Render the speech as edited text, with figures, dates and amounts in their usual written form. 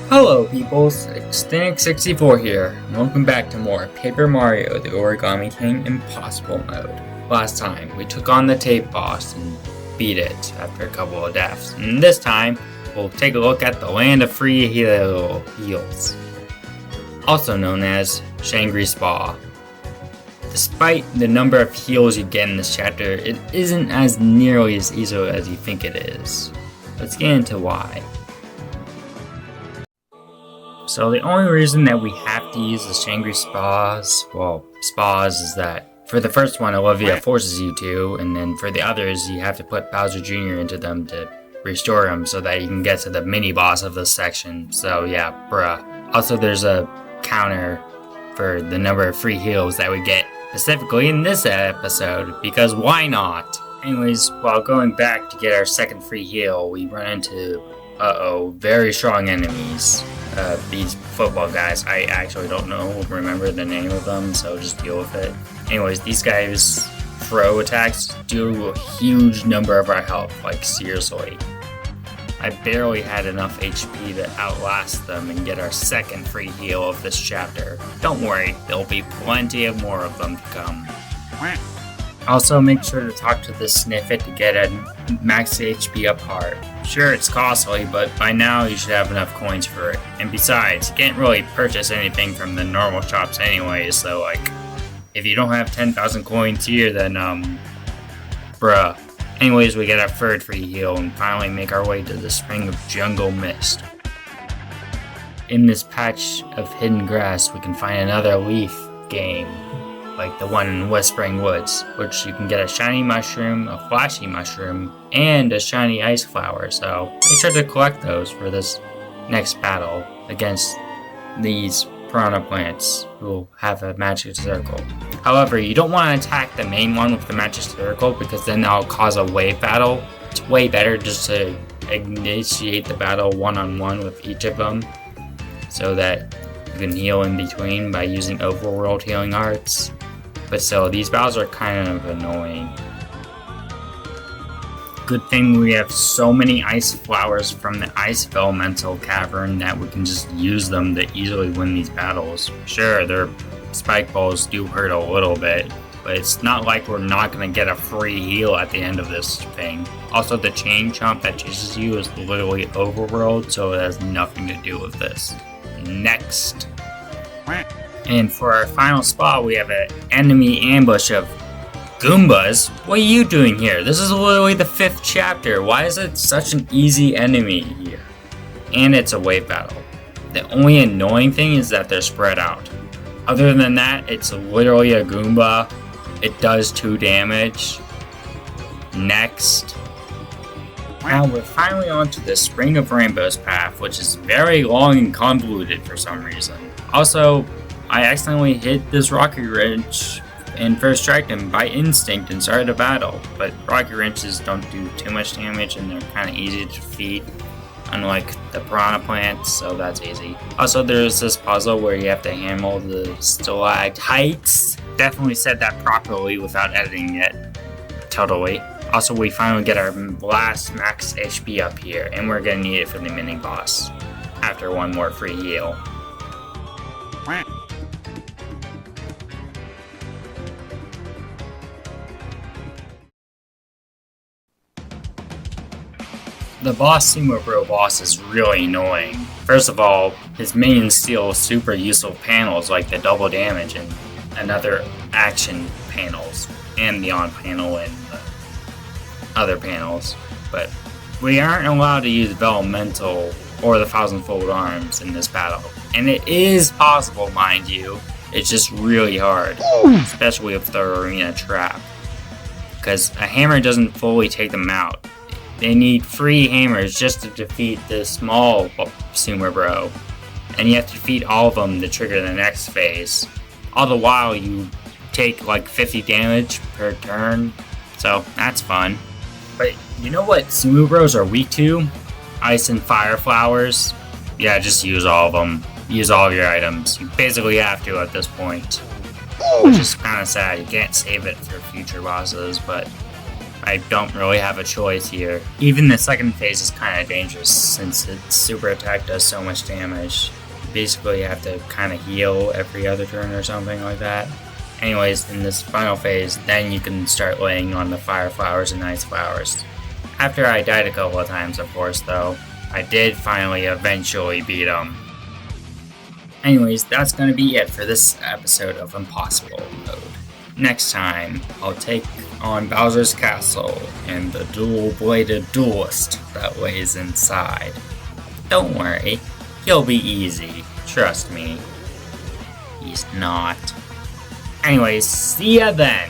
Hello peoples, Extinic64 here, and welcome back to more Paper Mario the Origami King Impossible mode. Last time, we took on the tape boss and beat it after a couple of deaths, and this time, we'll take a look at the Land of Free Heals, also known as Shangri Spa. Despite the number of heals you get in this chapter, it isn't as nearly as easy as you think it is. Let's get into why. So the only reason that we have to use the Shangri Spas, is that for the first one, Olivia forces you to, and then for the others, you have to put Bowser Jr. into them to restore him so that you can get to the mini-boss of this section. So yeah, bruh. Also, there's a counter for the number of free heals that we get specifically in this episode, because why not? Anyways, while going back to get our second free heal, we run into, very strong enemies. These football guys, I actually don't remember the name of them, so just deal with it. Anyways, these guys' throw attacks do a huge number of our health, like seriously. I barely had enough HP to outlast them and get our second free heal of this chapter. Don't worry, there'll be plenty of more of them to come. Also, make sure to talk to the Sniffet to get a max HP up heart. Sure, it's costly, but by now you should have enough coins for it. And besides, you can't really purchase anything from the normal shops anyways, so like, if you don't have 10,000 coins here, then bruh. Anyways, we get our third free heal and finally make our way to the Spring of Jungle Mist. In this patch of hidden grass, we can find another leaf game, like the one in Whispering Woods, which you can get a shiny mushroom, a flashy mushroom, and a shiny ice flower, so make sure to collect those for this next battle against these piranha plants who will have a magic circle. However, you don't want to attack the main one with the magic circle because then that'll cause a wave battle. It's way better just to initiate the battle one-on-one with each of them so that you can heal in between by using overworld healing arts. But still, these battles are kind of annoying. Good thing we have so many ice flowers from the Veullumental cavern that we can just use them to easily win these battles. Sure, their spike balls do hurt a little bit, but it's not like we're not going to get a free heal at the end of this thing. Also, the chain chomp that chases you is literally overworld, so it has nothing to do with this. Next. And for our final spot, we have an enemy ambush of Goombas. What are you doing here? This is literally the 5th chapter. Why is it such an easy enemy here? And it's a wave battle. The only annoying thing is that they're spread out. Other than that, it's literally a Goomba. It does 2 damage. Next. Now we're finally on to the Spring of Rainbows path, which is very long and convoluted for some reason. Also, I accidentally hit this Rocky Wrench and first striked him by instinct and started a battle, but Rocky Wrenches don't do too much damage and they're kind of easy to defeat, unlike the piranha plants, so that's easy. Also, there's this puzzle where you have to handle the stalactites. Definitely said that properly without editing it. Totally. Also, we finally get our last max HP up here, and we're gonna need it for the mini boss after one more free heal. The boss Sumo Bro boss is really annoying. First of all, his minions steal super useful panels like the double damage and other action panels, and the on panel and the other panels. But we aren't allowed to use Veullumental or the Thousand-Fold Arms in this battle. And it is possible, mind you. It's just really hard, especially with the arena trap, because a hammer doesn't fully take them out. They need 3 hammers just to defeat the small Sumo Bro, and you have to defeat all of them to trigger the next phase. All the while you take like 50 damage per turn, so that's fun. But you know what Sumo Bros are weak to? Ice and fire flowers. Yeah, just use all of them. Use all of your items. You basically have to at this point, which is kind of sad. You can't save it for future bosses, but I don't really have a choice here. Even the second phase is kind of dangerous since its super attack does so much damage. Basically, you have to kind of heal every other turn or something like that. Anyways, in this final phase, then you can start laying on the fire flowers and ice flowers. After I died a couple of times, of course, though, I did finally eventually beat him. Anyways, that's gonna be it for this episode of Impossible Mode. Next time, I'll take on Bowser's Castle and the dual-bladed duelist that lays inside. Don't worry, he'll be easy, trust me. He's not. Anyways, see ya then!